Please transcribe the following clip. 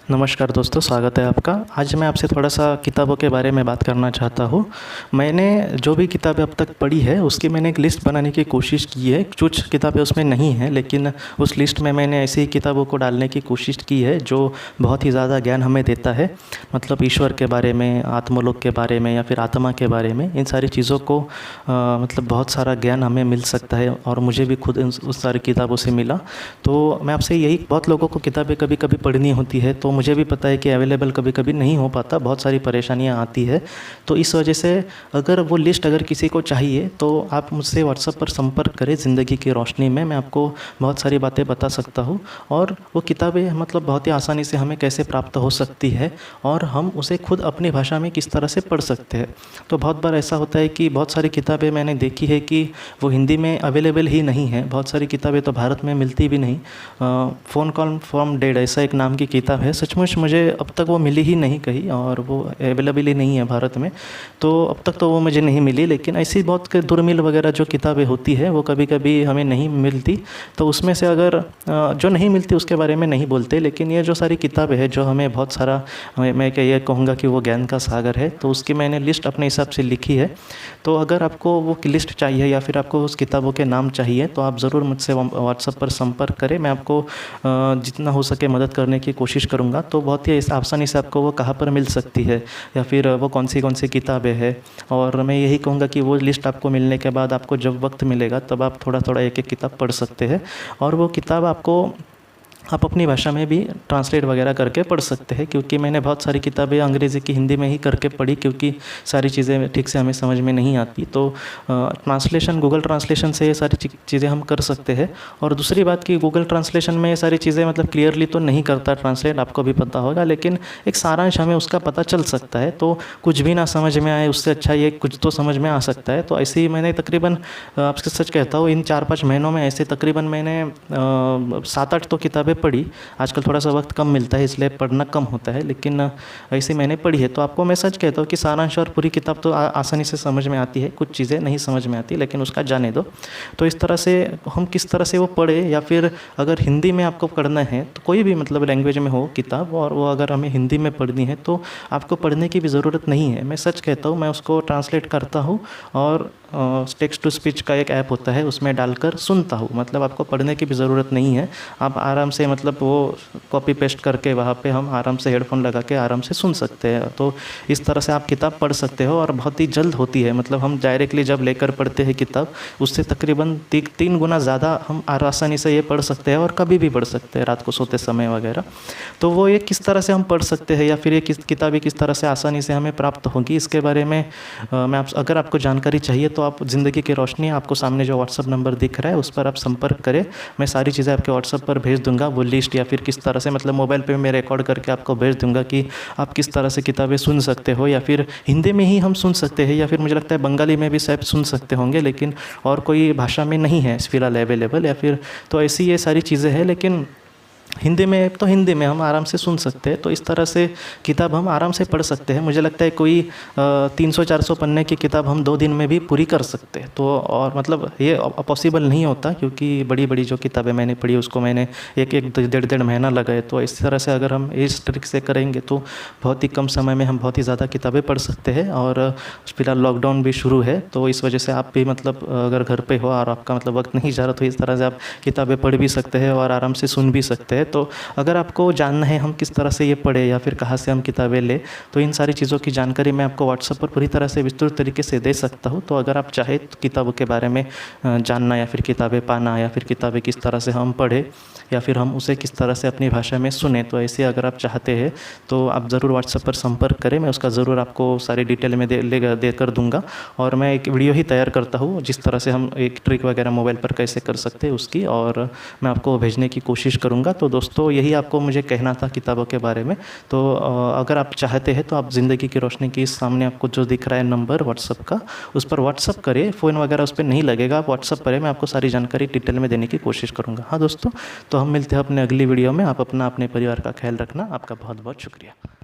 नमस्कार दोस्तों, स्वागत है आपका। आज मैं आपसे थोड़ा सा किताबों के बारे में बात करना चाहता हूँ। मैंने जो भी किताबें अब तक पढ़ी है उसकी मैंने एक लिस्ट बनाने की कोशिश की है। कुछ किताबें उसमें नहीं हैं, लेकिन उस लिस्ट में मैंने ऐसी किताबों को डालने की कोशिश की है जो बहुत ही ज़्यादा ज्ञान हमें देता है। मतलब ईश्वर के बारे में, आत्मलोक के बारे में या फिर आत्मा के बारे में, इन सारी चीज़ों को मतलब बहुत सारा ज्ञान हमें मिल सकता है और मुझे भी खुद उस सारी किताबों से मिला। तो मैं आपसे यही, बहुत लोगों को किताबें कभी कभी पढ़नी होती है, तो मुझे भी पता है कि अवेलेबल कभी कभी नहीं हो पाता, बहुत सारी परेशानियां आती है। तो इस वजह से अगर वो लिस्ट अगर किसी को चाहिए तो आप मुझसे व्हाट्सएप पर संपर्क करें। ज़िंदगी की रोशनी में मैं आपको बहुत सारी बातें बता सकता हूँ और वो किताबें मतलब बहुत ही आसानी से हमें कैसे प्राप्त हो सकती है और हम उसे खुद अपनी भाषा में किस तरह से पढ़ सकते हैं। तो बहुत बार ऐसा होता है कि बहुत सारी किताबें मैंने देखी है कि वो हिंदी में अवेलेबल ही नहीं है। बहुत सारी किताबें तो भारत में मिलती भी नहीं। फ़ोन कॉल फ्रॉम डेड ऐसा एक नाम की किताब है, सचमुच मुझे अब तक वो मिली ही नहीं कहीं और वो अवेलेबल ही नहीं है भारत में। तो अब तक तो वो मुझे नहीं मिली, लेकिन ऐसी बहुत दुर्मिल वगैरह जो किताबें होती है वो कभी कभी हमें नहीं मिलती। तो उसमें से अगर जो नहीं मिलती उसके बारे में नहीं बोलते, लेकिन ये जो सारी किताबें हैं जो हमें बहुत सारा, मैं क्या ये कहूँगा कि वो ज्ञान का सागर है, तो उसकी मैंने लिस्ट अपने हिसाब से लिखी है। तो अगर आपको वो लिस्ट चाहिए या फिर आपको उस किताबों के नाम चाहिए तो आप ज़रूर मुझसे व्हाट्सएप पर संपर्क करें। मैं आपको जितना हो सके मदद करने की कोशिश करूँगा। तो बहुत ही आसानी से आपको वो कहाँ पर मिल सकती है या फिर वो कौन सी किताबें हैं। और मैं यही कहूँगा कि वो लिस्ट आपको मिलने के बाद आपको जब वक्त मिलेगा तब आप थोड़ा थोड़ा एक एक किताब पढ़ सकते हैं और वो किताब आपको आप अपनी भाषा में भी ट्रांसलेट वगैरह करके पढ़ सकते हैं। क्योंकि मैंने बहुत सारी किताबें अंग्रेज़ी की हिंदी में ही करके पढ़ी, क्योंकि सारी चीज़ें ठीक से हमें समझ में नहीं आती। तो ट्रांसलेशन, गूगल ट्रांसलेशन से ये सारी चीज़ें हम कर सकते हैं। और दूसरी बात कि गूगल ट्रांसलेशन में ये सारी चीज़ें मतलब क्लियरली तो नहीं करता ट्रांसलेट, आपको भी पता होगा, लेकिन एक सारांश हमें उसका पता चल सकता है। तो कुछ भी ना समझ में आए उससे अच्छा ये कुछ तो समझ में आ सकता है। तो ऐसे ही मैंने तकरीबन, आपसे सच कहता हूँ, इन 4-5 महीनों में ऐसे तकरीबन मैंने 7-8 तो किताबें पढ़ी। आजकल थोड़ा सा वक्त कम मिलता है इसलिए पढ़ना कम होता है, लेकिन ऐसे मैंने पढ़ी है। तो आपको मैं सच कहता हूँ कि सारांश और पूरी किताब तो आसानी से समझ में आती है, कुछ चीज़ें नहीं समझ में आती, लेकिन उसका जाने दो। तो इस तरह से हम किस तरह से वो पढ़े, या फिर अगर हिंदी में आपको पढ़ना है तो कोई भी मतलब लैंग्वेज में हो किताब, और वो अगर हमें हिंदी में पढ़नी है तो आपको पढ़ने की भी ज़रूरत नहीं है। मैं सच कहता हूँ, मैं उसको ट्रांसलेट करता हूँ और टेक्स्ट टू स्पीच का एक ऐप होता है उसमें डालकर सुनता हूँ। मतलब आपको पढ़ने की भी ज़रूरत नहीं है, आप आराम से मतलब वो कॉपी पेस्ट करके वहाँ पे हम आराम से हेडफोन लगा के आराम से सुन सकते हैं। तो इस तरह से आप किताब पढ़ सकते हो और बहुत ही जल्द होती है। मतलब हम डायरेक्टली जब लेकर पढ़ते हैं किताब, उससे तकरीबन 3 गुना ज़्यादा हम आसानी से ये पढ़ सकते हैं और कभी भी पढ़ सकते हैं, रात को सोते समय वगैरह। तो वो ये किस तरह से हम पढ़ सकते हैं या फिर ये किताबें किस तरह से आसानी से हमें प्राप्त होगी, इसके बारे में अगर आपको जानकारी चाहिए तो आप ज़िंदगी की रोशनी, आपको सामने जो व्हाट्सअप नंबर दिख रहा है उस पर आप संपर्क करें। मैं सारी चीज़ें आपके व्हाट्सअप पर भेज दूंगा, वो लिस्ट, या फिर किस तरह से मतलब मोबाइल पे मैं रिकॉर्ड करके आपको भेज दूंगा कि आप किस तरह से किताबें सुन सकते हो। या फिर हिंदी में ही हम सुन सकते हैं, या फिर मुझे लगता है बंगाली में भी शायद सुन सकते होंगे, लेकिन और कोई भाषा में नहीं है फिलहाल अवेलेबल। या फिर तो ऐसी ये सारी चीज़ें हैं, लेकिन हिंदी में तो हिंदी में हम आराम से सुन सकते हैं। तो इस तरह से किताब हम आराम से पढ़ सकते हैं। मुझे लगता है कोई 300-400 पन्ने की किताब हम 2 दिन में भी पूरी कर सकते हैं। तो और मतलब ये पॉसिबल नहीं होता, क्योंकि बड़ी बड़ी जो किताबें मैंने पढ़ी उसको मैंने एक 1-1.5 महीना लगाए। तो इस तरह से अगर हम इस ट्रिक से करेंगे तो बहुत ही कम समय में हम बहुत ही ज़्यादा किताबें पढ़ सकते हैं। और फिलहाल लॉकडाउन भी शुरू है, तो इस वजह से आप भी मतलब अगर घर पर हो और आपका मतलब वक्त नहीं जा रहा, तो इस तरह से आप किताबें पढ़ भी सकते हैं और आराम से सुन भी सकते हैं। तो अगर आपको जानना है हम किस तरह से ये पढ़े या फिर कहाँ से हम किताबें लें, तो इन सारी चीज़ों की जानकारी मैं आपको व्हाट्सएप पर पूरी तरह से विस्तृत तरीके से दे सकता हूँ। तो अगर आप चाहे तो किताबों के बारे में जानना, या फिर किताबें पाना, या फिर किताबें किस तरह से हम पढ़ें, या फिर हम उसे किस तरह से अपनी भाषा में सुने, तो ऐसे अगर आप चाहते हैं तो आप ज़रूर व्हाट्सएप पर संपर्क करें। मैं उसका ज़रूर आपको सारी डिटेल में देकर दूंगा। और मैं एक वीडियो ही तैयार करता हूँ जिस तरह से हम एक ट्रिक वगैरह मोबाइल पर कैसे कर सकते हैं उसकी, और मैं आपको भेजने की कोशिश करूँगा। तो दोस्तों यही आपको मुझे कहना था किताबों के बारे में। तो अगर आप चाहते हैं तो आप ज़िंदगी की रोशनी की सामने आपको जो दिख रहा है नंबर व्हाट्सएप का, उस पर व्हाट्सएप करें। फ़ोन वगैरह उस पर नहीं लगेगा, आप व्हाट्सएप करें, मैं आपको सारी जानकारी डिटेल में देने की कोशिश करूँगा। हाँ दोस्तों, तो हम मिलते हैं अपने अगली वीडियो में। आप अपने परिवार का ख्याल रखना। आपका बहुत बहुत शुक्रिया।